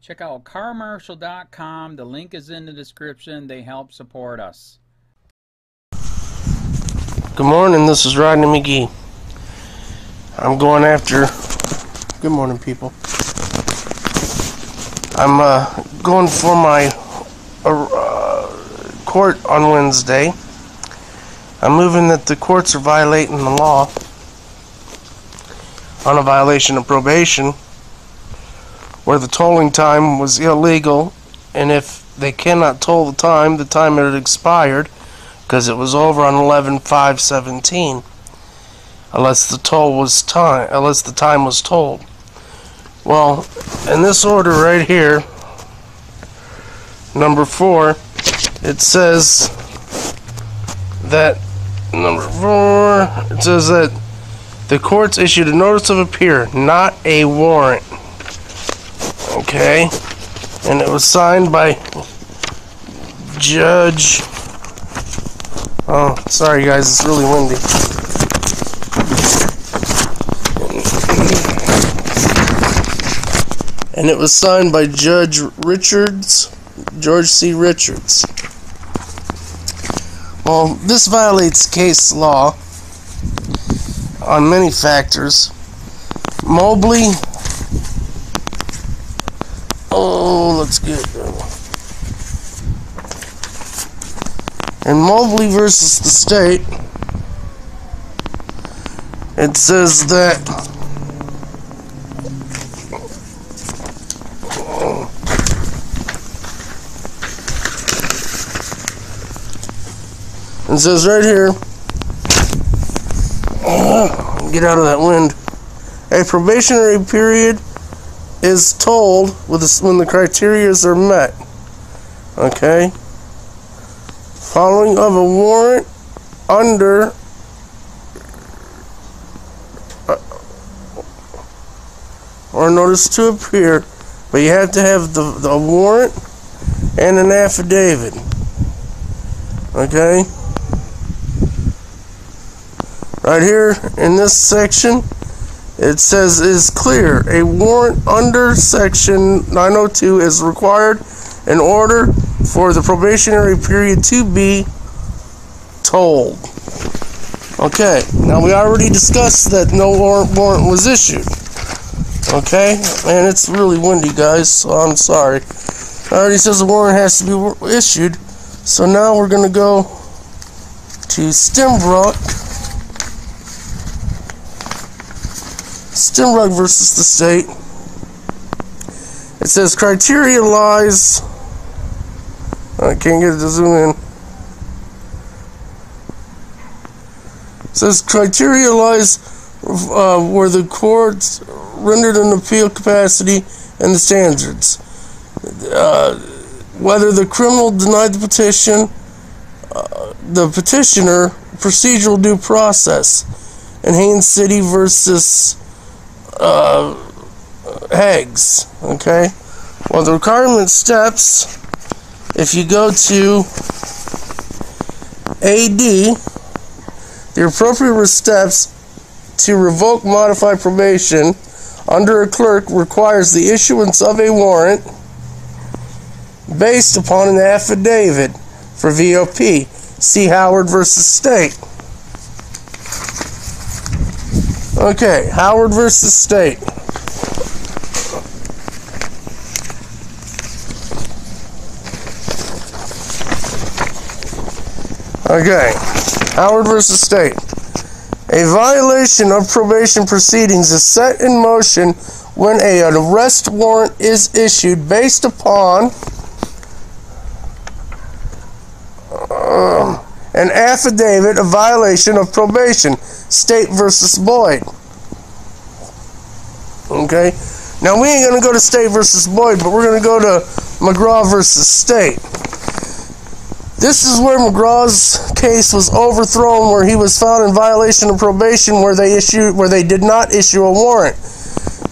Check out carmarshal.com. The link is in the description. They help support us. Good morning, this is Rodney McGee. I'm going after... Good morning, people. I'm going for my court on Wednesday. I'm moving that the courts are violating the law on a violation of probation, where the tolling time was illegal, and if they cannot toll the time had expired because it was over on 11/5/17, unless the time was tolled. Well, in this order right here, number 4, it says that the courts issued a notice of appear, not a warrant. Okay, and it was signed by Judge... Oh, sorry guys, it's really windy. And it was signed by Judge Richards, George C. Richards. Well, this violates case law on many factors. Mobley... Oh, let's get it. In Mobley versus the state, it says that it says right here, get out of that wind, a probationary period is told when the criteria are met. Okay? Following of a warrant under or notice to appear, but you have to have the warrant and an affidavit. Okay? Right here in this section, it says is clear. A warrant under section 902 is required in order for the probationary period to be tolled. Okay, now we already discussed that no warrant was issued. Okay, and it's really windy, guys, so I'm sorry. It already says the warrant has to be issued. So now we're going to go to Stembrook versus the state. It says criteria lies... I can't get it to zoom in. It says criteria lies where the courts rendered an appeal capacity and the standards. Whether the criminal denied the petition, the petitioner, procedural due process, in Haines City versus Hags. Okay? Well, the requirement steps, if you go to AD, the appropriate steps to revoke, modify probation under a clerk requires the issuance of a warrant based upon an affidavit for VOP. See Howard versus State. Okay, Howard versus State. Okay, Howard versus State. A violation of probation proceedings is set in motion when an arrest warrant is issued based upon an affidavit of violation of probation. State versus Boyd. Okay, now we ain't going to go to State versus Boyd, but we're going to go to McGraw versus State. This is where McGraw's case was overthrown, where he was found in violation of probation, where they did not issue a warrant.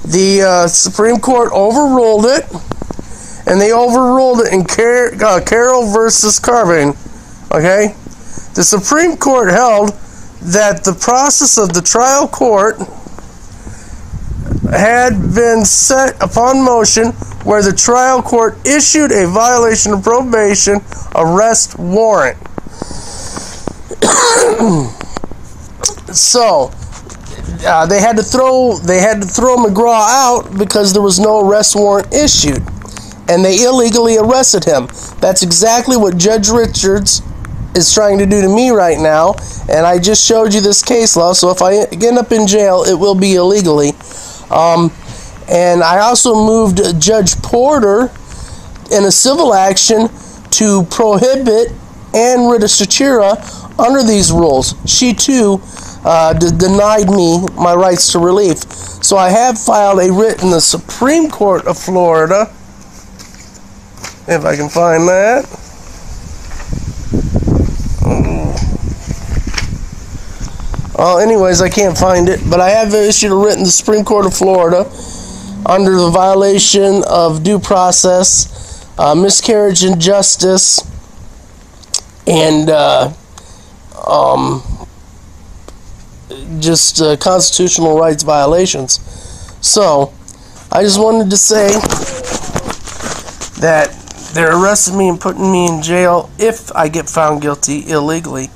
The Supreme Court overruled it, and they overruled it in Carroll versus Carvin. Okay, the Supreme Court held that the process of the trial court had been set upon motion where the trial court issued a violation of probation arrest warrant. So they had to throw McGraw out because there was no arrest warrant issued, and they illegally arrested him. That's exactly what Judge Richards is trying to do to me right now, and I just showed you this case law, so if I end up in jail, it will be illegally. And I also moved Judge Porter in a civil action to prohibit Ann Rita Shachira under these rules. She too denied me my rights to relief. So I have filed a writ in the Supreme Court of Florida, if I can find that. Anyways, I can't find it, but I have issued a writ in the Supreme Court of Florida under the violation of due process, miscarriage and justice, and just constitutional rights violations. So, I just wanted to say that they're arresting me and putting me in jail if I get found guilty illegally.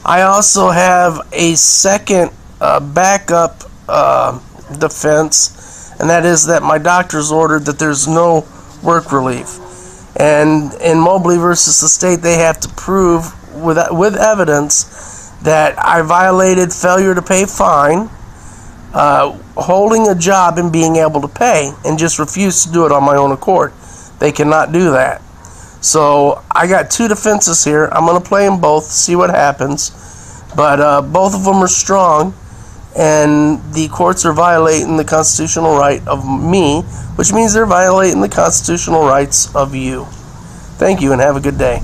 I also have a second backup defense, and that is that my doctor's ordered that there's no work relief. And in Mobley versus the state, they have to prove with evidence that I violated failure to pay fine, holding a job and being able to pay, and just refused to do it on my own accord. They cannot do that. So I got two defenses here. I'm going to play them both, see what happens. But both of them are strong, and the courts are violating the constitutional right of me, which means they're violating the constitutional rights of you. Thank you, and have a good day.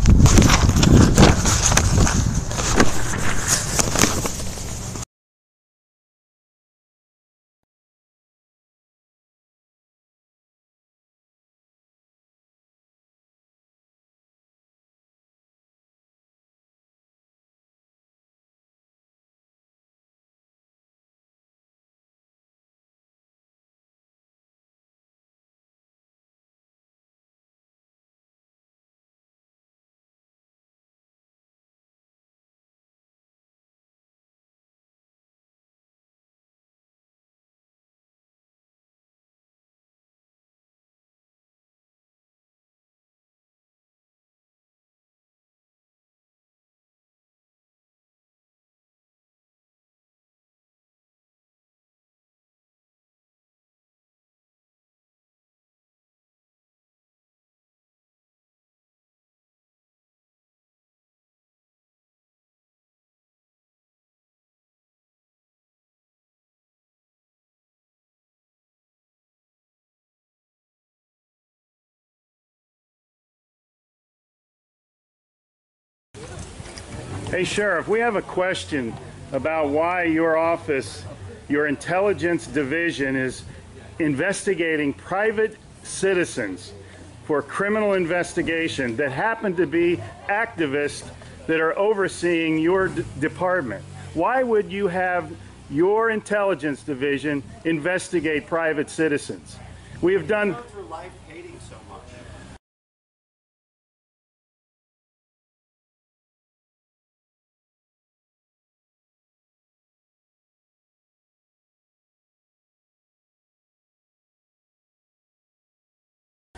Hey, Sheriff, we have a question about why your office, your intelligence division, is investigating private citizens for criminal investigation that happen to be activists that are overseeing your department. Why would you have your intelligence division investigate private citizens? We have done...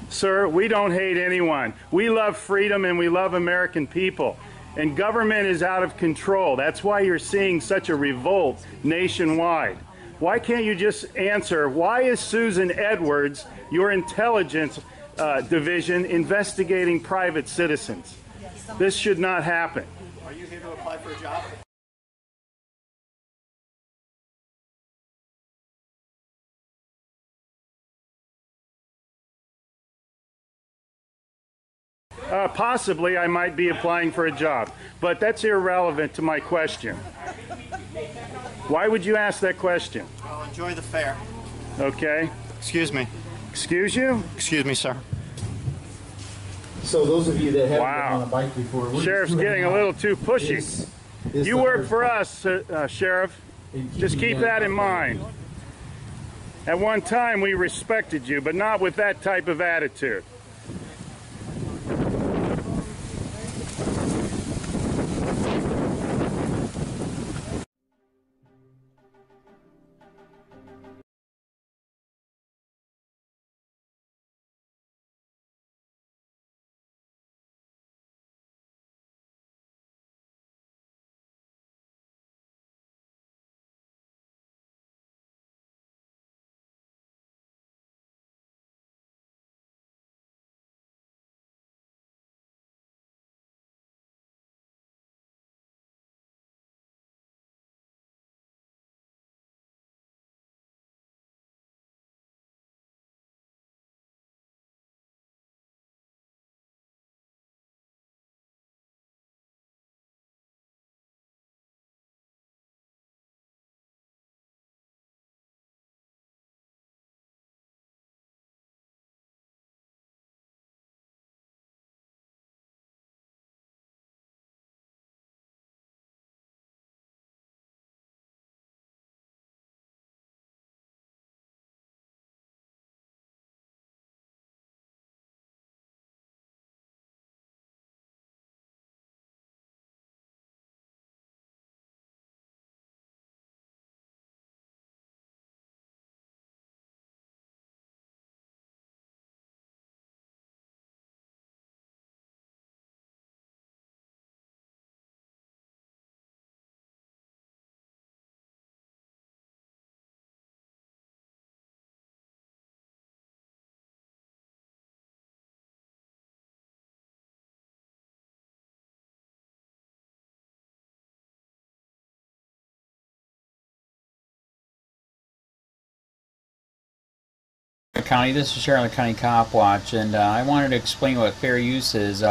Sir, we don't hate anyone. We love freedom and we love American people. And government is out of control. That's why you're seeing such a revolt nationwide. Why can't you just answer, why is Susan Edwards, your intelligence division, investigating private citizens? This should not happen. Are you here to apply for a job? Possibly I might be applying for a job, but that's irrelevant to my question. Why would you ask that question? Well, enjoy the fair. Okay. Excuse me. Excuse you? Excuse me, sir. So those of you that haven't Wow. been on a bike before, Sheriff's getting a little too pushy. You work for us, Sheriff. Just keep that in mind. At one time, we respected you, but not with that type of attitude. County. This is Charlotte County Cop Watch, and I wanted to explain what fair use is.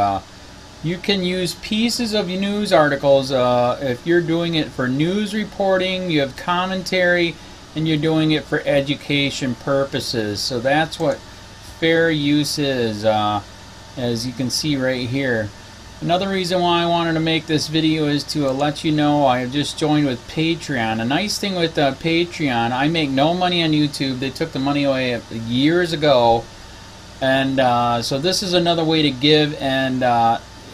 You can use pieces of news articles if you're doing it for news reporting, you have commentary, and you're doing it for education purposes. So that's what fair use is, as you can see right here. Another reason why I wanted to make this video is to let you know I have just joined with Patreon. A nice thing with Patreon, I make no money on YouTube. They took the money away years ago, and so this is another way to give, and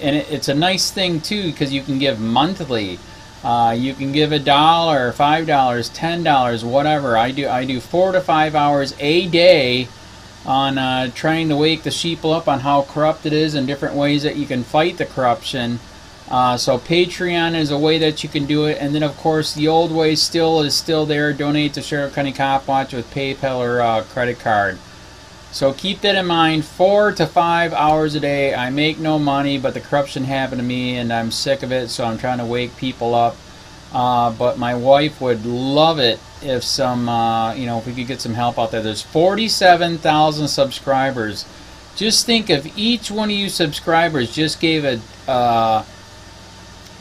it's a nice thing too because you can give monthly. You can give $1, $5, $10, whatever. I do 4 to 5 hours a day on trying to wake the sheeple up on how corrupt it is and different ways that you can fight the corruption. So Patreon is a way that you can do it, and then of course the old way is still there. Donate to Charlotte County Cop Watch with PayPal or credit card. So keep that in mind. 4 to 5 hours a day. I make no money, but the corruption happened to me and I'm sick of it, so I'm trying to wake people up. But my wife would love it if some, if we could get some help out there. There's 47,000 subscribers. Just think if each one of you subscribers just gave a,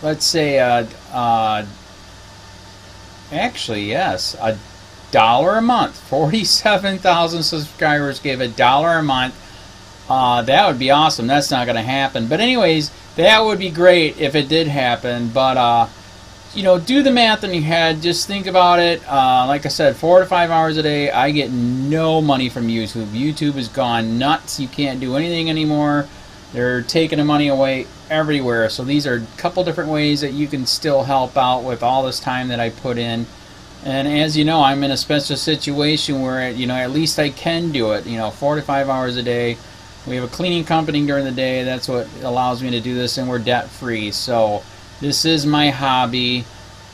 let's say, actually, yes, $1 a month. 47,000 subscribers gave $1 a month. That would be awesome. That's not going to happen. But anyways, that would be great if it did happen. But, do the math in your head. Just think about it. Like I said, 4 to 5 hours a day. I get no money from YouTube. YouTube has gone nuts. You can't do anything anymore. They're taking the money away everywhere. So these are a couple different ways that you can still help out with all this time that I put in. And as you know, I'm in a special situation where, at least I can do it. 4 to 5 hours a day. We have a cleaning company during the day. That's what allows me to do this, and we're debt-free. So this is my hobby.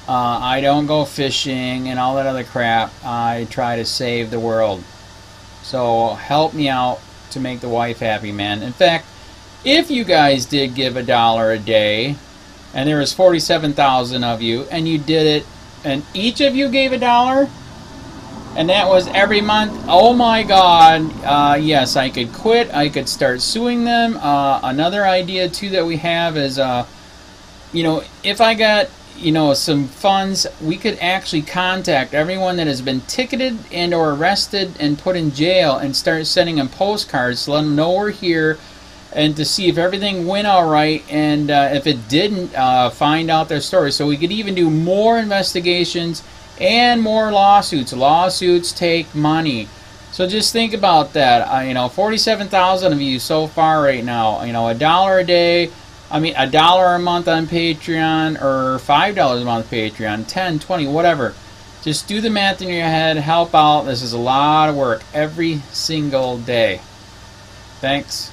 I don't go fishing and all that other crap. I try to save the world. So help me out to make the wife happy, man. In fact, if you guys did give $1 a day, and there was 47,000 of you, and you did it, and each of you gave $1, and that was every month, oh my God, yes, I could quit. I could start suing them. Another idea too that we have is, if I got, some funds, we could actually contact everyone that has been ticketed and or arrested and put in jail and start sending them postcards to let them know we're here, and to see if everything went all right, and if it didn't, find out their story. So we could even do more investigations, and more lawsuits. Lawsuits take money. So just think about that. You know, 47,000 of you so far right now. You know, $1 a day. I mean, $1 a month on Patreon, or $5 a month Patreon, 10, 20, whatever. Just do the math in your head. Help out. This is a lot of work every single day. Thanks.